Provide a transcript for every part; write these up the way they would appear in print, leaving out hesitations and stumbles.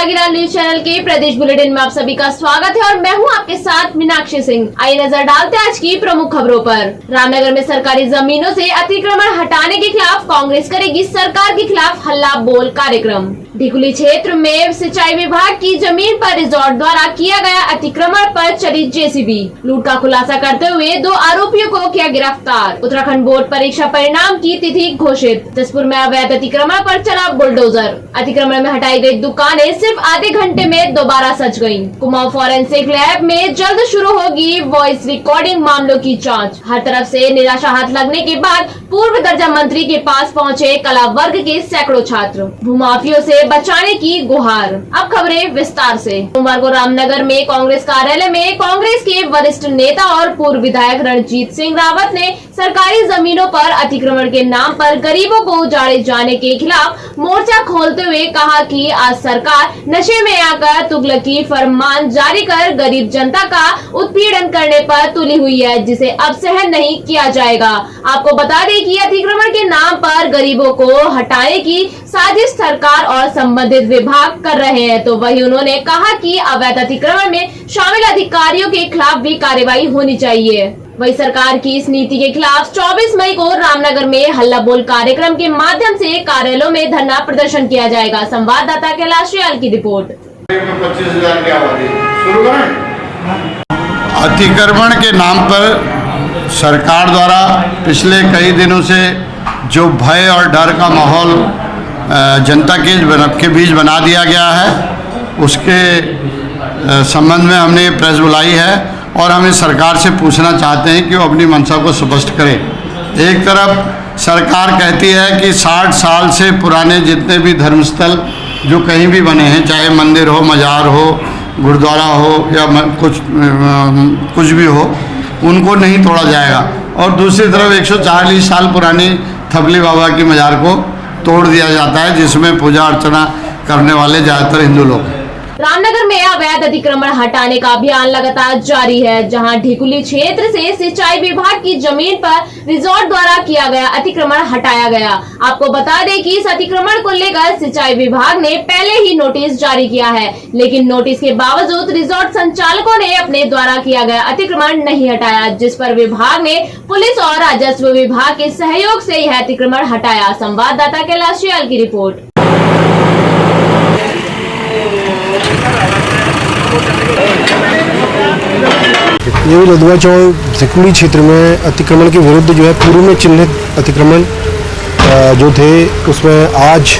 बागीलाल news channel के प्रदेश bulletin में आप सभी का स्वागत है और मैं हूं आपके साथ मीनाक्षी सिंह। आइए नजर डालते हैं आज की प्रमुख खबरों पर। रामनगर में सरकारी जमीनों से अतिक्रमण हटाने के खिलाफ कांग्रेस करेगी सरकार के खिलाफ हल्ला बोल कार्यक्रम। ढिकुली क्षेत्र में सिंचाई विभाग की जमीन पर रिजॉर्ट द्वारा किया गया अतिक्रमण पर चली जेसीबी। लूट का खुलासा करते हुए 2 आरोपियों को किया गिरफ्तार। उत्तराखंड बोर्ड परीक्षा परिणाम की तिथि घोषित। जसपुर में अवैध अतिक्रमण पर चला बुलडोजर। अतिक्रमण में हटाई गई दुकानें सिर्फ आधे घंटे में दोबारा सज गयी। कुमाऊं फॉरेंसिक लैब में जल्द शुरू होगी वॉइस रिकॉर्डिंग मामलों की जाँच। हर तरफ से निराशा हाथ लगने के बाद पूर्व दर्जा मंत्री के पास पहुँचे कला वर्ग के सैकड़ों छात्र। भूमाफियों से बचाने की गुहार। अब खबरें विस्तार से। सोमवार को रामनगर में कांग्रेस कार्यालय में कांग्रेस के वरिष्ठ नेता और पूर्व विधायक रणजीत सिंह रावत ने सरकारी जमीनों पर अतिक्रमण के नाम पर गरीबों को उजाड़े जाने के खिलाफ मोर्चा खोलते हुए कहा कि आज सरकार नशे में आकर तुगलकी फरमान जारी कर गरीब जनता का उत्पीड़न करने पर तुली हुई है, जिसे अब सहन नहीं किया जाएगा। आपको बता दें कि अतिक्रमण के नाम पर गरीबों को हटाने की साजिश सरकार और संबंधित विभाग कर रहे हैं। तो वही उन्होंने कहा कि अवैध अतिक्रमण में शामिल अधिकारियों के खिलाफ भी कार्रवाई होनी चाहिए। वही सरकार की इस नीति के खिलाफ 24 मई को रामनगर में हल्ला बोल कार्यक्रम के माध्यम से कार्यालयों में धरना प्रदर्शन किया जाएगा। संवाददाता कैलाश रियाल की रिपोर्ट। 25,000 की आबादी शुरू करें। अतिक्रमण के नाम पर सरकार द्वारा पिछले कई दिनों से जो भय और डर का माहौल जनता के बीच बना दिया गया है, उसके संबंध में हमने ये प्रेस बुलाई है और हम इस सरकार से पूछना चाहते हैं कि वो अपनी मंशा को स्पष्ट करे। एक तरफ सरकार कहती है कि 60 साल से पुराने जितने भी धर्मस्थल जो कहीं भी बने हैं, चाहे मंदिर हो, मजार हो, गुरुद्वारा हो या कुछ भी हो, उनको नहीं तोड़ा जाएगा। और दूसरी तरफ 140 साल पुरानी थपली बाबा की मजार को तोड़ दिया जाता है, जिसमें पूजा अर्चना करने वाले ज़्यादातर हिंदू लोग। रामनगर में अवैध अतिक्रमण हटाने का अभियान लगातार जारी है, जहां ढिकुली क्षेत्र से सिंचाई विभाग की जमीन पर रिजॉर्ट द्वारा किया गया अतिक्रमण हटाया गया। आपको बता दें कि इस अतिक्रमण को लेकर सिंचाई विभाग ने पहले ही नोटिस जारी किया है, लेकिन नोटिस के बावजूद रिजॉर्ट संचालकों ने अपने द्वारा किया गया अतिक्रमण नहीं हटाया, जिस पर विभाग ने पुलिस और राजस्व विभाग के सहयोग से यह अतिक्रमण हटाया। संवाददाता कैलाश रियाल की रिपोर्ट। ये लदवा चौक ढिकुली क्षेत्र में अतिक्रमण के विरुद्ध जो है पूर्व में चिन्हित अतिक्रमण जो थे, उसमें आज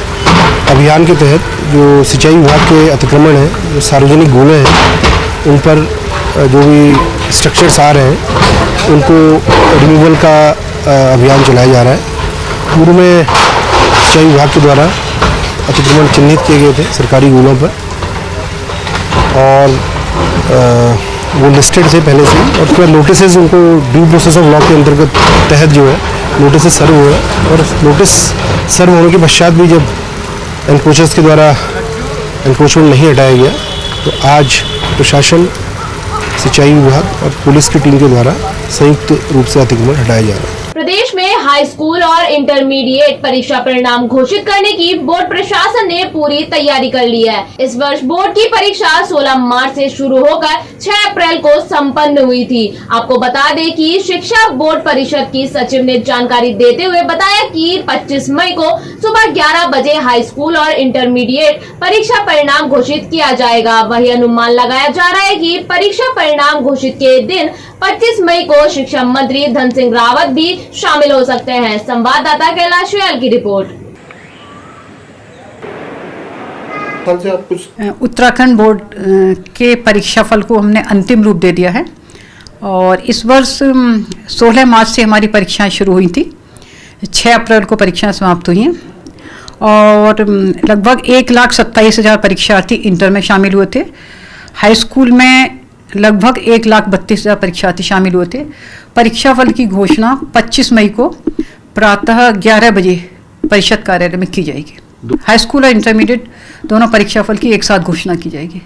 अभियान के तहत जो सिंचाई विभाग के अतिक्रमण हैं, जो सार्वजनिक गोले हैं, उन पर जो भी स्ट्रक्चर्स आ रहे हैं उनको रिमूवल का अभियान चलाया जा रहा है। पूर्व में सिंचाई विभाग के द्वारा अतिक्रमण चिन्हित किए गए थे सरकारी गोलों पर और वो लिस्टेड से पहले से, और उसके बाद नोटिस उनको ड्यू प्रोसेस ऑफ लॉ के अंतर्गत तहत जो है नोटिस सर्व हुए, और नोटिस सर्व होने के पश्चात भी जब एनक्रोचर्स के द्वारा एनक्रोचमेंट नहीं हटाया गया, तो आज प्रशासन, सिंचाई विभाग और पुलिस की टीम के द्वारा संयुक्त रूप से अतिक्रमण हटाया जा रहा है। प्रदेश में हाई स्कूल और इंटरमीडिएट परीक्षा परिणाम घोषित करने की बोर्ड प्रशासन ने पूरी तैयारी कर ली है। इस वर्ष बोर्ड की परीक्षा 16 मार्च से शुरू होकर 6 अप्रैल को संपन्न हुई थी। आपको बता दें कि शिक्षा बोर्ड परिषद की सचिव ने जानकारी देते हुए बताया कि 25 मई को सुबह 11 बजे हाई स्कूल और इंटरमीडिएट परीक्षा परिणाम घोषित किया जाएगा। वही अनुमान लगाया जा रहा है कि परीक्षा परिणाम घोषित के दिन 25 मई को शिक्षा मंत्री धन सिंह रावत भी शामिल हो सकते हैं। संवाददाता कैलाश रियाल की रिपोर्ट। उत्तराखंड बोर्ड के परीक्षाफल को हमने अंतिम रूप दे दिया है और इस वर्ष 16 मार्च से हमारी परीक्षाएं शुरू हुई थी। 6 अप्रैल को परीक्षाएं समाप्त हुई हैं और लगभग 1,27,000 परीक्षार्थी इंटर में शामिल हुए थे। हाई स्कूल में लगभग 1,32,000 परीक्षार्थी शामिल हुए थे। परीक्षाफल की घोषणा 25 मई को प्रातः 11 बजे परिषद कार्यालय में की जाएगी। हाई स्कूल और इंटरमीडिएट दोनों परीक्षाफल की एक साथ घोषणा की जाएगी।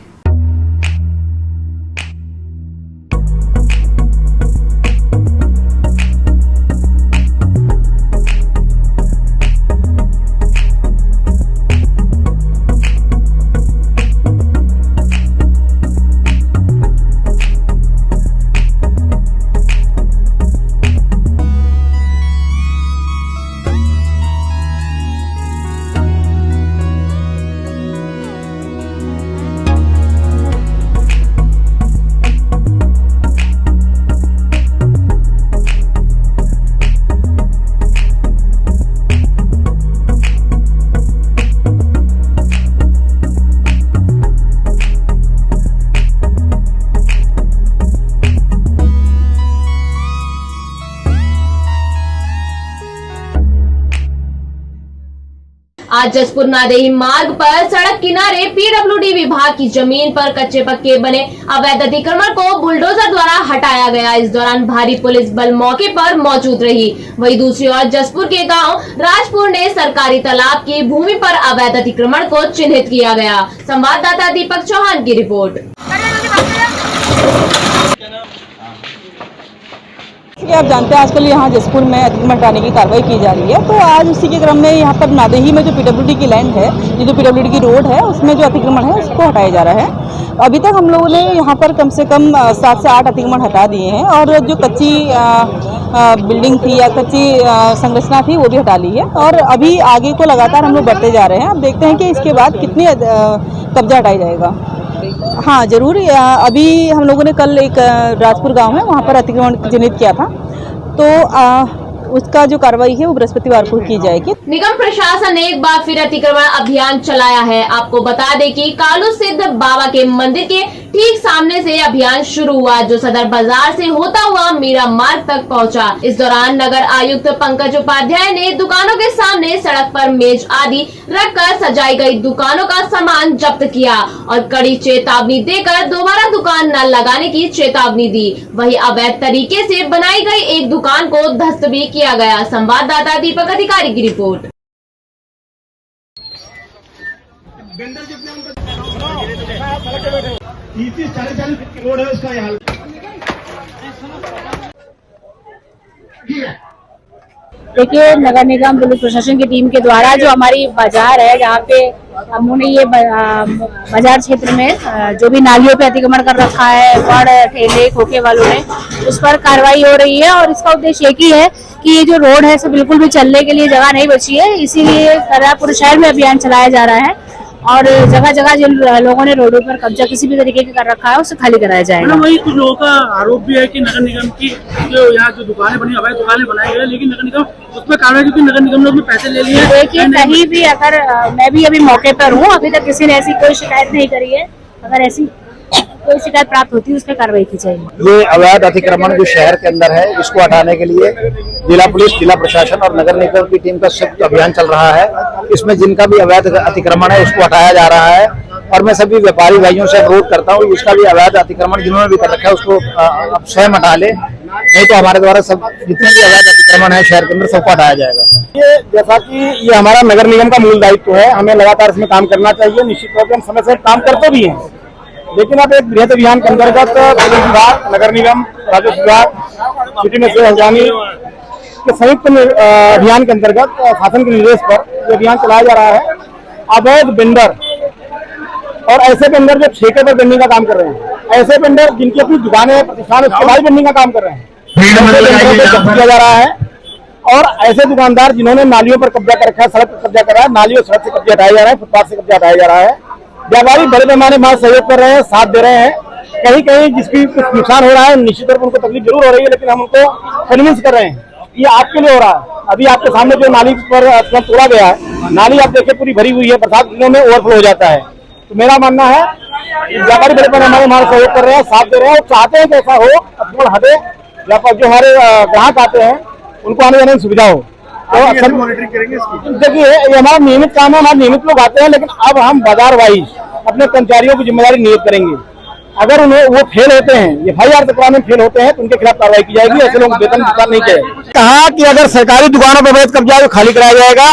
आज जसपुर नादेही मार्ग पर सड़क किनारे पीडब्ल्यूडी विभाग की जमीन पर कच्चे पक्के बने अवैध अतिक्रमण को बुलडोजर द्वारा हटाया गया। इस दौरान भारी पुलिस बल मौके पर मौजूद रही। वहीं दूसरी ओर जसपुर के गांव राजपुर ने सरकारी तालाब की भूमि पर अवैध अतिक्रमण को चिन्हित किया गया। संवाददाता दीपक चौहान की रिपोर्ट। कि आप जानते हैं आजकल यहाँ जसपुर में अतिक्रमण हटाने की कार्रवाई की जा रही है, तो आज उसी के क्रम में यहाँ पर नादेही में जो पीडब्ल्यूडी की लैंड है, ये जो पीडब्ल्यूडी की रोड है, उसमें जो अतिक्रमण है उसको हटाया जा रहा है। अभी तक हम लोगों ने यहाँ पर कम से कम 7 से 8 अतिक्रमण हटा दिए हैं और जो कच्ची बिल्डिंग थी या कच्ची संरचना थी वो भी हटा ली है और अभी आगे को लगातार हम लोग बढ़ते जा रहे हैं। अब देखते हैं कि इसके बाद कितनी कब्जा हटाया जाएगा। हाँ जरूर, अभी हम लोगों ने कल एक राजपुर गांव है वहाँ पर अतिक्रमण चिन्हित किया था, तो उसका जो कार्रवाई है वो बृहस्पतिवार को की जाएगी। निगम प्रशासन ने एक बार फिर अतिक्रमण अभियान चलाया है। आपको बता दें कि कालू सिद्ध बाबा के मंदिर के ठीक सामने से अभियान शुरू हुआ, जो सदर बाजार से होता हुआ मीरा मार्ग तक पहुंचा। इस दौरान नगर आयुक्त पंकज उपाध्याय ने दुकानों के सामने सड़क पर मेज आदि रखकर सजाई गई दुकानों का सामान जब्त किया और कड़ी चेतावनी देकर दोबारा दुकान न लगाने की चेतावनी दी। वहीं अवैध तरीके से बनाई गई एक दुकान को ध्वस्त भी किया गया। संवाददाता दीपक अधिकारी की रिपोर्ट। रोड है उसका यहाँ देखिए, नगर निगम पुलिस प्रशासन की टीम के द्वारा जो हमारी बाजार है, जहाँ पे हमने ये बाजार क्षेत्र में जो भी नालियों पे अतिक्रमण कर रखा है, बड़ ठेले खोखे वालों ने, उस पर कार्रवाई हो रही है। और इसका उद्देश्य एक ही है कि ये जो रोड है, सब बिल्कुल भी चलने के लिए जगह नहीं बची है, इसीलिए पूरे शहर में अभियान चलाया जा रहा है और जगह जगह जिन लोगों ने रोडों पर कब्जा किसी भी तरीके का कर रखा है उसे खाली कराया जाएगा। वही कुछ लोगों का आरोप भी है कि नगर निगम की जो यहाँ जो दुकानें बनी, अवैध दुकानें बनाई गई, लेकिन नगर निगम उसमें कार्रवाई, क्योंकि नगर निगम ने उसमें पैसे ले लिए। देखिए, कहीं भी अगर मैं भी अभी मौके पर हूँ, अभी तक किसी ने ऐसी कोई शिकायत नहीं करी है। अगर ऐसी कोई शिकायत प्राप्त होती है उस पर कार्रवाई की जाएगी। ये अवैध अतिक्रमण जो शहर के अंदर है, इसको हटाने के लिए जिला पुलिस, जिला प्रशासन और नगर निगम की टीम का संयुक्त अभियान चल रहा है। इसमें जिनका भी अवैध अतिक्रमण है उसको हटाया जा रहा है और मैं सभी व्यापारी भाइयों से अनुरोध करता हूँ, जिसका भी अवैध अतिक्रमण जिन्होंने भी कर रखा है उसको अब स्वयं हटा ले, नहीं तो हमारे द्वारा सब जितने भी अवैध अतिक्रमण है शहर के अंदर सबको हटाया जाएगा। ये जैसा कि ये हमारा नगर निगम का मूल दायित्व है, हमें लगातार इसमें काम करना चाहिए। निश्चित तौर पर हम समय से काम करते भी हैं, लेकिन अब एक बृहद अभियान के अंतर्गत पुलिस विभाग, नगर निगम, राजस्व विभाग, सिटी में हल्द्वानी के संयुक्त अभियान के अंतर्गत शासन के निर्देश पर ये अभियान चलाया जा रहा है। अवैध वेंडर और ऐसे वेंडर जो ठेके पर वेंडिंग का काम कर रहे हैं, ऐसे वेंडर जिनकी अपनी दुकानें प्रतिष्ठान उसके बाद वेंडिंग का काम कर रहे हैं, जब्त किया जा रहा है। और ऐसे दुकानदार जिन्होंने नालियों पर कब्जा कर रखा है, सड़क पर कब्जा कर रहा है, नालियों सड़क से कब्जा हटाया जा रहा है, फुटपाथ से कब्जा हटाया जा रहा है। व्यापारी बड़े पैमाने में सहयोग कर रहे हैं, साथ दे रहे हैं। कहीं कहीं जिसकी कुछ नुकसान हो रहा है, निश्चित तौर पर उनको तकलीफ जरूर हो रही है, लेकिन हम उनको कन्विंस कर रहे हैं ये आपके लिए हो रहा है। अभी आपके सामने जो नाली पर तोड़ा गया है, नाली आप देखिए पूरी भरी हुई है, बरसात दिनों में ओवरफ्लो हो जाता है। तो मेरा मानना है व्यापारी बड़े पैमाने में सहयोग कर रहे हैं, साथ दे रहे हैं और चाहते हैं कि ऐसा हो, अतिक्रमण हटे, व्यापार जो हमारे ग्राहक आते हैं उनको आने जाने की सुविधा हो। तो अक्सर मॉनिटरिंग करेंगे इसकी। देखिए, ये हमारा नियमित काम है, हमारे नियमित लोग आते हैं, लेकिन अब हम बाजार वाइज अपने कर्मचारियों की जिम्मेदारी नियत करेंगे। अगर उन्हें वो फेल होते हैं, FIR तकरार में फेल होते हैं, तो उनके खिलाफ कार्रवाई की जाएगी। ऐसे लोग वेतन भुगतान नहीं करें। कहा कि अगर सरकारी दुकानों पर अवैध कब्जा खाली कराया जाएगा,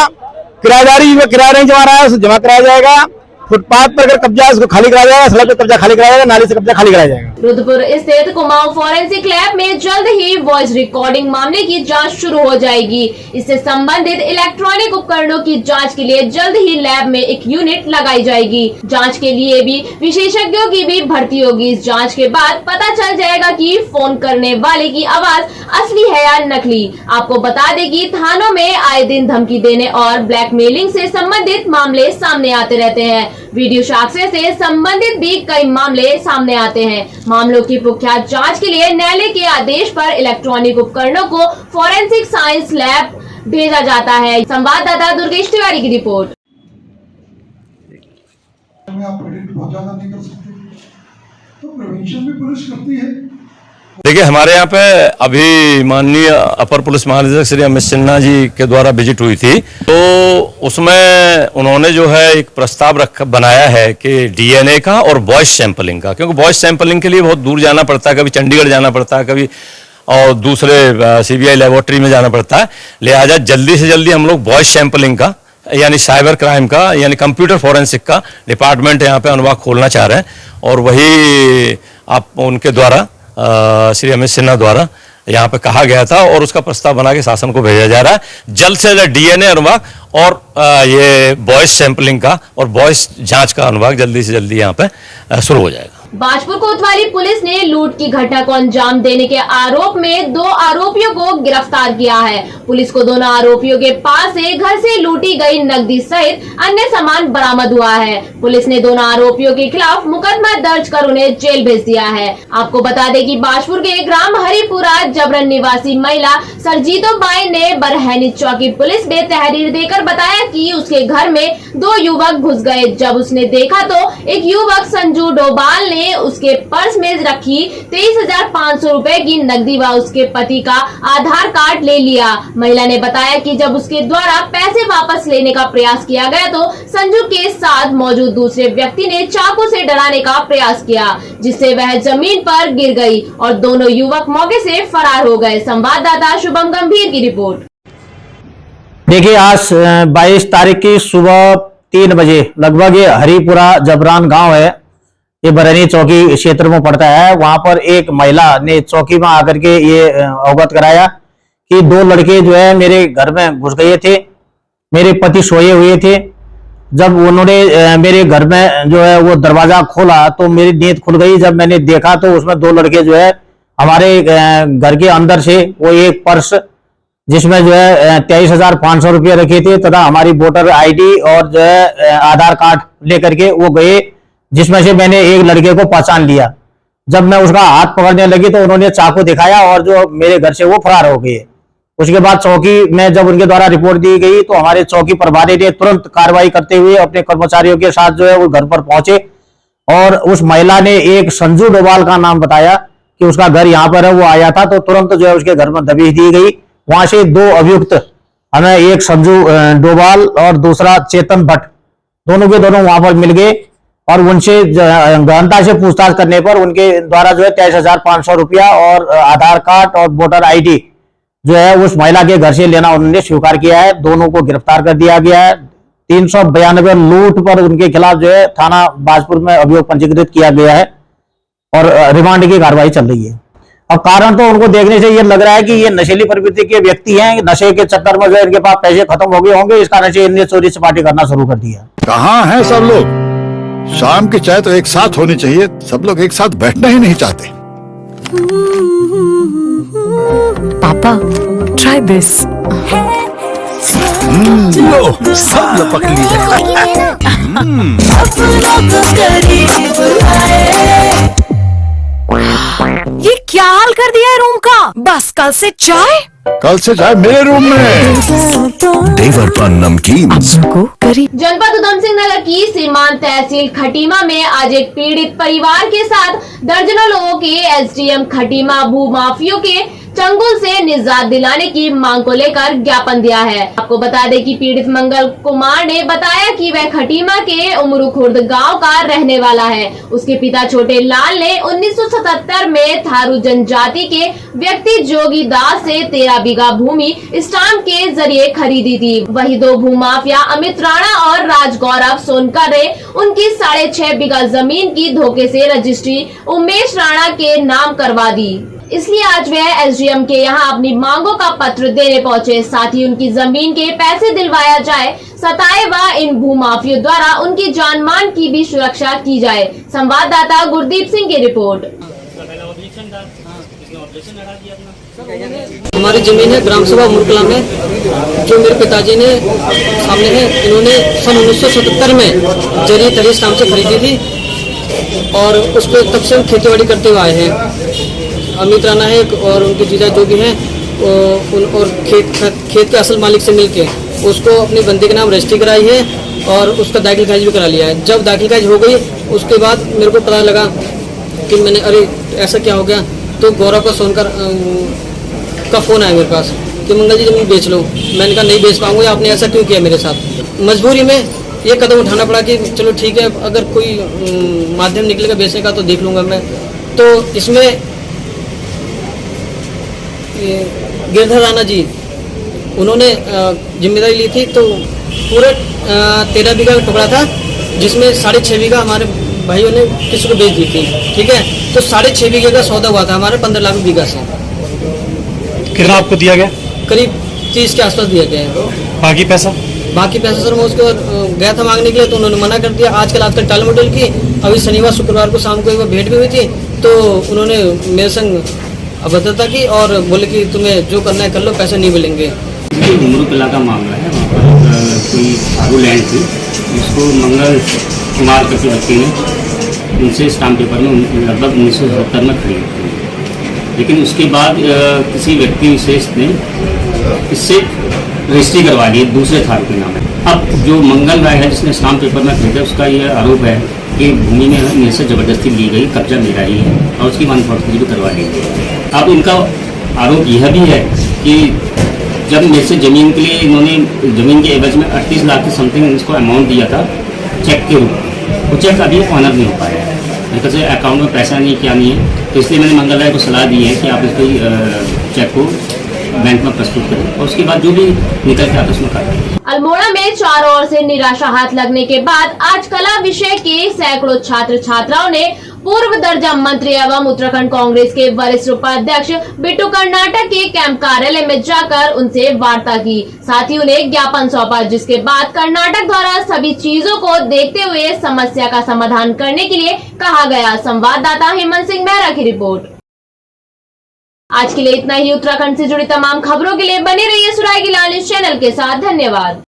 किराएदारी में किराया नहीं जमा रहा है उसे जमा कराया जाएगा, फुटपाथ पर अगर कब्जा है उसको खाली कराया जाएगा, सड़क पर कब्जा खाली कराया जाएगा, नाली से कब्जा खाली कराया जाएगा। रुद्रपुर स्थित कुमाऊं फॉरेंसिक लैब में जल्द ही वॉइस रिकॉर्डिंग मामले की जांच शुरू हो जाएगी। इससे संबंधित इलेक्ट्रॉनिक उपकरणों की जांच के लिए जल्द ही लैब में एक यूनिट लगाई जाएगी। जांच के लिए भी विशेषज्ञों की भी भर्ती होगी। इस जांच के बाद पता चल जाएगा कि फोन करने वाले की आवाज असली है या नकली। आपको बता दें कि थानों में आए दिन धमकी देने और ब्लैकमेलिंग से संबंधित मामले सामने आते रहते हैं। वीडियो साक्ष्य से संबंधित भी कई मामले सामने आते हैं। मामलों की कुख्यात जांच के लिए न्यायालय के आदेश पर इलेक्ट्रॉनिक उपकरणों को फॉरेंसिक साइंस लैब भेजा जाता है। संवाददाता दुर्गेश तिवारी की रिपोर्ट। आप प्रेडिक्ट बहुत ज्यादा नहीं कर सकते, तो प्रिवेंशन भी पुलिस करती है देखिए, हमारे यहाँ पे अभी माननीय अपर पुलिस महानिदेशक श्री अमित सिन्हा जी के द्वारा विजिट हुई थी, तो उसमें उन्होंने जो है एक प्रस्ताव बनाया है कि डीएनए का और वॉइस सैंपलिंग का, क्योंकि वॉइस सैंपलिंग के लिए बहुत दूर जाना पड़ता है, कभी चंडीगढ़ जाना पड़ता है, कभी और दूसरे सीबीआई लेबोरेटरी में जाना पड़ता है। लिहाजा जल्दी से जल्दी हम लोग वॉइस सैंपलिंग का यानी साइबर क्राइम का यानी कंप्यूटर फोरेंसिक का डिपार्टमेंट यहाँ पे अनुभाग खोलना चाह रहे हैं, और वही आप उनके द्वारा श्री अमित सिन्हा द्वारा यहाँ पे कहा गया था और उसका प्रस्ताव बना के शासन को भेजा जा रहा है। जल्द से जल्द डीएनए अनुभाग और ये वॉइस सैंपलिंग का और वॉइस जांच का अनुभाग जल्दी से जल्दी यहाँ पे शुरू हो जाएगा। बाजपुर कोतवाली पुलिस ने लूट की घटना को अंजाम देने के आरोप में 2 आरोपियों को गिरफ्तार किया है। पुलिस को दोनों आरोपियों के पास से घर से लूटी गई नकदी सहित अन्य सामान बरामद हुआ है। पुलिस ने दोनों आरोपियों के खिलाफ मुकदमा दर्ज कर उन्हें जेल भेज दिया है। आपको बता दें कि बाजपुर के ग्राम हरिपुरा जबरन निवासी महिला सरजीतो बाई ने बरहैनी चौकी पुलिस में तहरीर देकर बताया कि उसके घर में 2 युवक घुस गए। जब उसने देखा तो एक युवक संजू डोभाल ने उसके पर्स में रखी 23,500 रुपए की नकदी व उसके पति का आधार कार्ड ले लिया। महिला ने बताया कि जब उसके द्वारा पैसे वापस लेने का प्रयास किया गया तो संजू के साथ मौजूद दूसरे व्यक्ति ने चाकू से डराने का प्रयास किया, जिससे वह जमीन पर गिर गई और दोनों युवक मौके से फरार हो गए। संवाददाता शुभम गंभीर की रिपोर्ट। देखिए, आज 22 तारीख की सुबह 3 बजे लगभग ये हरिपुरा जबरान गांव है, ये बरहनी चौकी क्षेत्र में पड़ता है। वहां पर एक महिला ने चौकी में आकर के ये अवगत कराया कि 2 लड़के जो है मेरे घर में घुस गए थे, मेरे पति सोए हुए थे। जब उन्होंने मेरे घर में जो है वो दरवाजा खोला तो मेरी नींद खुल गई। जब मैंने देखा तो उसमें 2 लड़के जो है हमारे घर के अंदर से वो एक पर्स जिसमें जो है 23,500 रुपये रखे थे तथा हमारी वोटर आईडी और जो है आधार कार्ड लेकर के वो गए, जिसमें से मैंने एक लड़के को पहचान लिया। जब मैं उसका हाथ पकड़ने लगी तो उन्होंने चाकू दिखाया और जो मेरे घर से वो फरार हो गए। उसके बाद चौकी में जब उनके द्वारा रिपोर्ट दी गई तो हमारे चौकी प्रभारी ने तुरंत कार्रवाई करते हुए अपने कर्मचारियों के साथ जो है वो घर पर पहुंचे और उस महिला ने एक संजू डोभाल का नाम बताया कि उसका घर यहाँ पर है, वो आया था तो तुरंत जो है उसके घर में दबिश दी गई। वहां से 2 अभियुक्त हमें, एक संजू डोभाल और दूसरा चेतन भट्ट, दोनों के दोनों वहां पर मिल गए और उनसे गहनता से पूछताछ करने पर उनके द्वारा जो है 23,500 रुपया और आधार कार्ड और वोटर आईडी जो है उस महिला के घर से लेना उन्होंने स्वीकार किया है। दोनों को गिरफ्तार कर दिया गया है। 392 लूट पर उनके खिलाफ जो है थाना बाजपुर में अभियोग पंजीकृत किया गया है और रिमांड की कार्रवाई चल रही है। अब कारण तो उनको देखने से ये लग रहा है कि ये नशीली प्रवृत्ति के व्यक्ति हैं। नशे के चक्कर में जो इनके पास पैसे खत्म हो गए होंगे, इस कारण से इन्हें चोरी चपाटी करना शुरू कर दिया। कहाँ हैं सब लोग? शाम की चाय तो एक साथ होनी चाहिए, सब लोग एक साथ बैठना ही नहीं चाहते। पापा, try this. लो, सब लोग पकड़ लीजिए। ये क्या हाल कर दिया है रूम का? बस कल से चाय मेरे रूम में। देवर पर नमकीन जनपद उधम सिंह नगर की सीमांत तहसील खटीमा में आज एक पीड़ित परिवार के साथ दर्जनों लोगों के एसडीएम खटीमा भू माफियों के चंगुल से निजात दिलाने की मांग को लेकर ज्ञापन दिया है। आपको बता दें कि पीड़ित मंगल कुमार ने बताया कि वह खटीमा के उमरू खुर्द गांव का रहने वाला है। उसके पिता छोटे लाल ने 1977 में थारू जनजाति के व्यक्ति जोगी दास से 13 बीघा भूमि स्टाम्प के जरिए खरीदी थी। वही 2 भूमाफिया अमित राणा और राज गौरव सोनकर ने उनकी 6.5 बीघा जमीन की धोखे से रजिस्ट्री उमेश राणा के नाम करवा दी। इसलिए आज वह एसडीएम के यहां अपनी मांगों का पत्र देने पहुंचे। साथ ही उनकी जमीन के पैसे दिलवाया जाए, सताए व इन भूमाफियों द्वारा उनकी जान मान की भी सुरक्षा की जाए। संवाददाता गुरदीप सिंह की रिपोर्ट। हमारी जमीन है ग्राम सभा मुरकला में, जो मेरे पिताजी ने सामने है, इन्होंने सन 1977 में जरिए तरीस नाम से खरीदी थी और उस पर तब से हम खेती बाड़ी करते हुए आए हैं। अमित राणा है और उनके जीजा जो भी हैं और खेत के असल मालिक से मिलके उसको अपनी बंदी के नाम रजिस्ट्री कराई है और उसका दाखिल खारिज भी करा लिया है। जब दाखिल खारिज हो गई उसके बाद मेरे को पता लगा कि मैंने अरे ऐसा क्या हो गया, तो गौरव का सोनकर का फ़ोन आया मेरे पास कि मंगल जी ज़मीन बेच लो। मैंने कहा नहीं बेच पाऊंगा, आपने ऐसा क्यों किया मेरे साथ। मजबूरी में ये कदम उठाना पड़ा कि चलो ठीक है, अगर कोई माध्यम निकलेगा बेचने का तो देख लूँगा मैं। तो इसमें गिरधर राणा जी उन्होंने जिम्मेदारी ली थी। तो पूरे 13 बीघा का टुकड़ा था, जिसमें 6.5 बीघा हमारे भाइयों ने किसी को बेच दी थी। ठीक है, तो 6.5 बीघे का सौदा हुआ था हमारे 15 लाख बीघा से। कितना आपको दिया गया? करीब 30 के आसपास दिया गया है। बाकी पैसा सर मैं उसको गया था मांगने के लिए, तो उन्होंने मना कर दिया। आजकल टाल मटोल की, अभी शनिवार शुक्रवार को शाम को एक बार भेंट भी हुई थी, तो उन्होंने मेरे संग अभद्रता की और बोले कि तुम्हें जो करना है कर लो, पैसे नहीं मिलेंगे। घुंगरू किला का मामला है। वहाँ पर कोई आगू लैंड थी, जिसको मंगल कुमार करके व्यक्ति ने उनसे स्टाम्प पेपर में लगभग 1970 में खरीदी थी। लेकिन उसके बाद किसी व्यक्ति विशेष ने इससे रजिस्ट्री करवा ली दूसरे थार के नाम है। अब जो मंगल राय है जिसने स्टाम्प पेपर में खरीदा, उसका ये आरोप है कि भूमि में मेरे से ज़बरदस्ती ली गई, कब्जा मेरा ही है और उसकी 143 भी करवा ली गई। अब इनका आरोप यह भी है कि जब मेरे से ज़मीन के लिए इन्होंने ज़मीन के एवज में 38 लाख की समथिंग इसको अमाउंट दिया था चेक के रूप में, वो चेक अभी ऑनर नहीं हो पाया है। मेरे से अकाउंट में पैसा नहीं, क्या नहीं है, तो इसलिए मैंने मंगल राय को सलाह दी है कि आप इसको चेक को बैंक में प्रस्तुत करें और उसके बाद जो भी निकल के आता उसमें करें। अल्मोड़ा में चारों ओर से निराशा हाथ लगने के बाद आज कला विषय के सैकड़ों छात्र छात्राओं ने पूर्व दर्जा मंत्री एवं उत्तराखंड कांग्रेस के वरिष्ठ उपाध्यक्ष बिट्टू कर्नाटक के कैंप कार्यालय में जाकर उनसे वार्ता की। साथ ही उन्हें ज्ञापन सौंपा, जिसके बाद कर्नाटक द्वारा सभी चीजों को देखते हुए समस्या का समाधान करने के लिए कहा गया। संवाददाता हेमंत सिंह मेहरा की रिपोर्ट। आज के लिए इतना ही। उत्तराखंड से जुड़ी तमाम खबरों के लिए बने रहिए सुरागी लाल न्यूज चैनल के साथ। धन्यवाद।